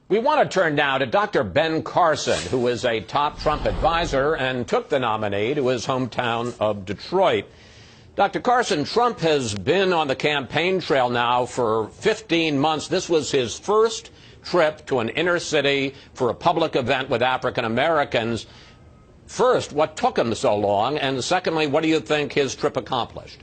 We want to turn now to Dr. Ben Carson, who is a top Trump advisor and took the nominee to his hometown of Detroit. Dr. Carson, Trump has been on the campaign trail now for 15 months. This was his first trip to an inner city for a public event with African Americans. First, what took him so long? And secondly, what do you think his trip accomplished?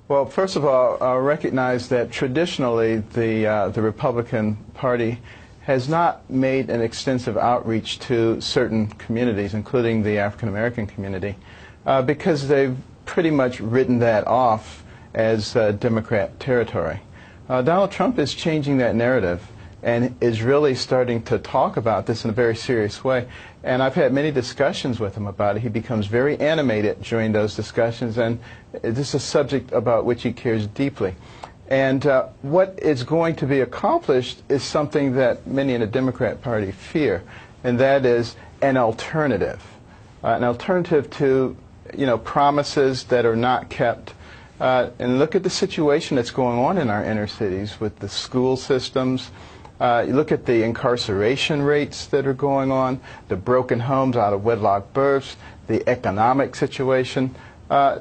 Well, first of all, I recognize that traditionally the Republican Party has not made an extensive outreach to certain communities, including the African American community, because they've pretty much written that off as Democrat territory. Donald Trump is changing that narrative and is really starting to talk about this in a very serious way. And I've had many discussions with him about it. He becomes very animated during those discussions, and this is a subject about which he cares deeply. And what is going to be accomplished is something that many in the Democrat Party fear, and that is an alternative to, promises that are not kept. And look at the situation that's going on in our inner cities with the school systems. You look at the incarceration rates that are going on, the broken homes, out of wedlock births, the economic situation.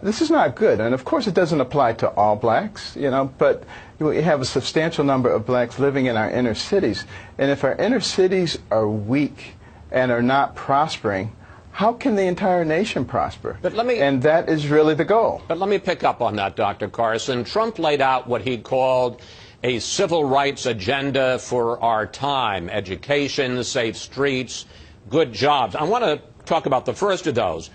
This is not good. And of course it doesn't apply to all blacks, but we have a substantial number of blacks living in our inner cities. And if our inner cities are weak and are not prospering, how can the entire nation prosper? And that is really the goal. But let me pick up on that, Dr. Carson. Trump laid out what he called a civil rights agenda for our time: education, safe streets, good jobs. I want to talk about the first of those.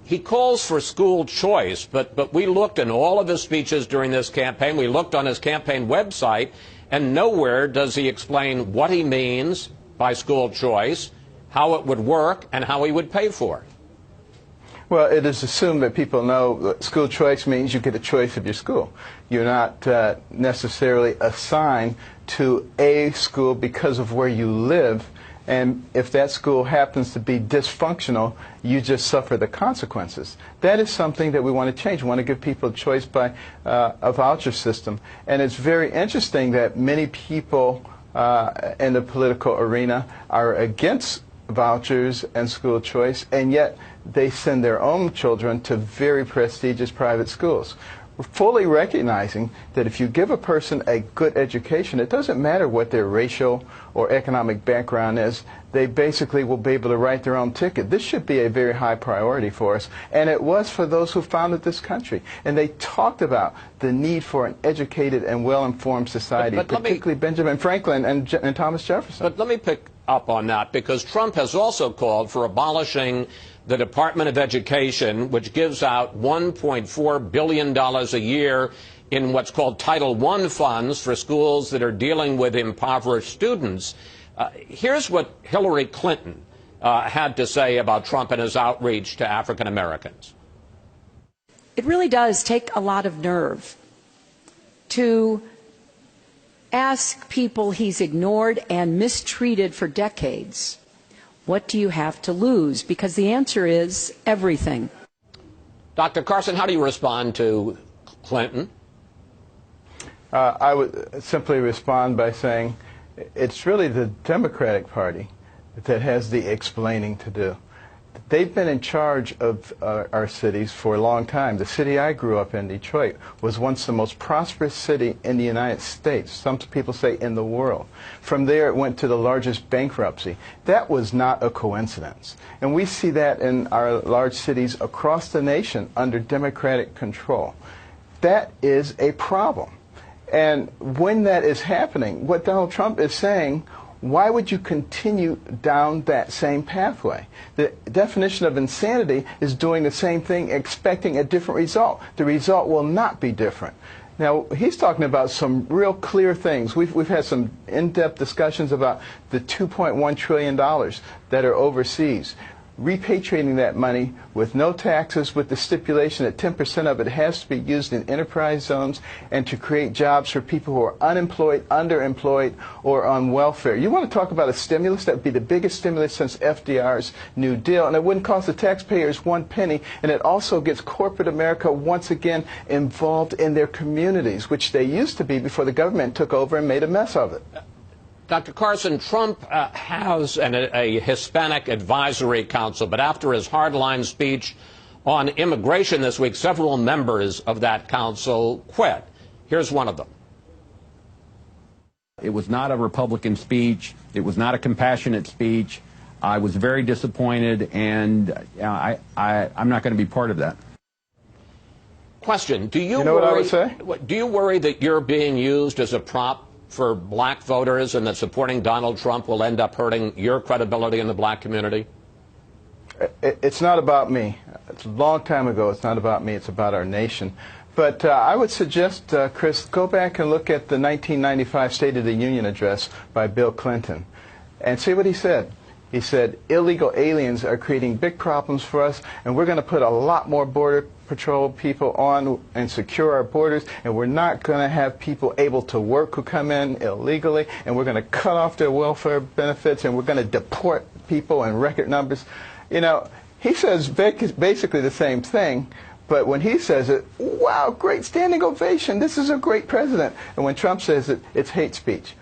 He calls for school choice, but we looked in all of his speeches during this campaign, we looked on his campaign website, and nowhere does he explain what he means by school choice, how it would work, and how he would pay for it. Well, it is assumed that people know that school choice means you get a choice of your school. You're not necessarily assigned to a school because of where you live, and if that school happens to be dysfunctional, you just suffer the consequences. That is something that we want to change. We want to give people a choice by a voucher system. And it's very interesting that many people in the political arena are against vouchers and school choice, and yet they send their own children to very prestigious private schools. We're fully recognizing that if you give a person a good education, it doesn't matter what their racial or economic background is, they basically will be able to write their own ticket. This should be a very high priority for us, and it was for those who founded this country. And they talked about the need for an educated and well-informed society, particularly Benjamin Franklin and Thomas Jefferson. But let me pick up on that, because Trump has also called for abolishing the Department of Education, which gives out $1.4 billion a year in what's called Title I funds for schools that are dealing with impoverished students. Here's what Hillary Clinton had to say about Trump and his outreach to African Americans. It really does take a lot of nerve to ask people he's ignored and mistreated for decades, what do you have to lose? Because the answer is everything. Dr. Carson, how do you respond to Clinton? I would simply respond by saying it's really the Democratic Party that has the explaining to do. They've been in charge of our cities for a long time. The city I grew up in, Detroit, was once the most prosperous city in the United States. Some people say in the world. From there, it went to the largest bankruptcy. That was not a coincidence. And we see that in our large cities across the nation under Democratic control. That is a problem. And when that is happening, what Donald Trump is saying, why would you continue down that same pathway? The definition of insanity is doing the same thing, expecting a different result. The result will not be different. Now, he's talking about some real clear things. We've had some in-depth discussions about the $2.1 trillion that are overseas. Repatriating that money with no taxes, with the stipulation that 10% of it has to be used in enterprise zones and to create jobs for people who are unemployed, underemployed, or on welfare. You want to talk about a stimulus? That would be the biggest stimulus since FDR's New Deal, and it wouldn't cost the taxpayers one penny, and it also gets corporate America once again involved in their communities, which they used to be before the government took over and made a mess of it. Dr. Carson, Trump has a Hispanic advisory council, but after his hardline speech on immigration this week, several members of that council quit. Here's one of them. It was not a Republican speech. It was not a compassionate speech. I was very disappointed, and I'm not going to be part of that. Question: Do you know what I would say? Do you worry that you're being used as a prop for black voters, and that supporting Donald Trump will end up hurting your credibility in the black community? It's not about me. It's a long time ago. It's not about me. It's about our nation. But I would suggest, Chris, go back and look at the 1995 State of the Union address by Bill Clinton and see what he said. He said, illegal aliens are creating big problems for us, and we're going to put a lot more Border Patrol people on and secure our borders, and we're not going to have people able to work who come in illegally, and we're going to cut off their welfare benefits, and we're going to deport people in record numbers. You know, he says basically the same thing, but when he says it, wow, great standing ovation, this is a great president. And when Trump says it, it's hate speech.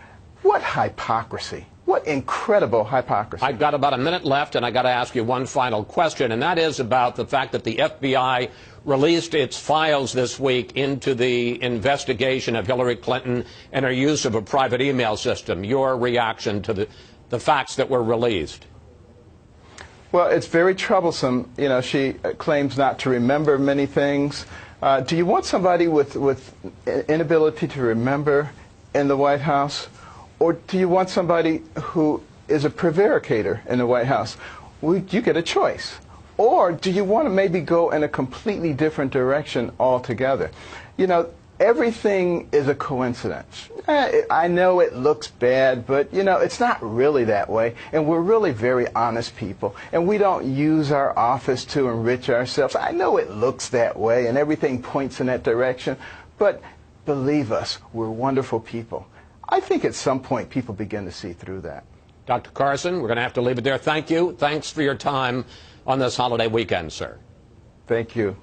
What hypocrisy. What incredible hypocrisy. I've got about a minute left, and I got to ask you one final question, and that is about the fact that the FBI released its files this week into the investigation of Hillary Clinton and her use of a private email system. Your reaction to the facts that were released? Well, it's very troublesome. You know, she claims not to remember many things. Do you want somebody with inability to remember in the White House? Or do you want somebody who is a prevaricator in the White House? Well, you get a choice. Or do you want to maybe go in a completely different direction altogether? You know, everything is a coincidence. I know it looks bad, but, you know, it's not really that way. And we're really very honest people. And we don't use our office to enrich ourselves. I know it looks that way and everything points in that direction. But believe us, we're wonderful people. I think at some point people begin to see through that. Dr. Carson, we're going to have to leave it there. Thank you. Thanks for your time on this holiday weekend, sir. Thank you.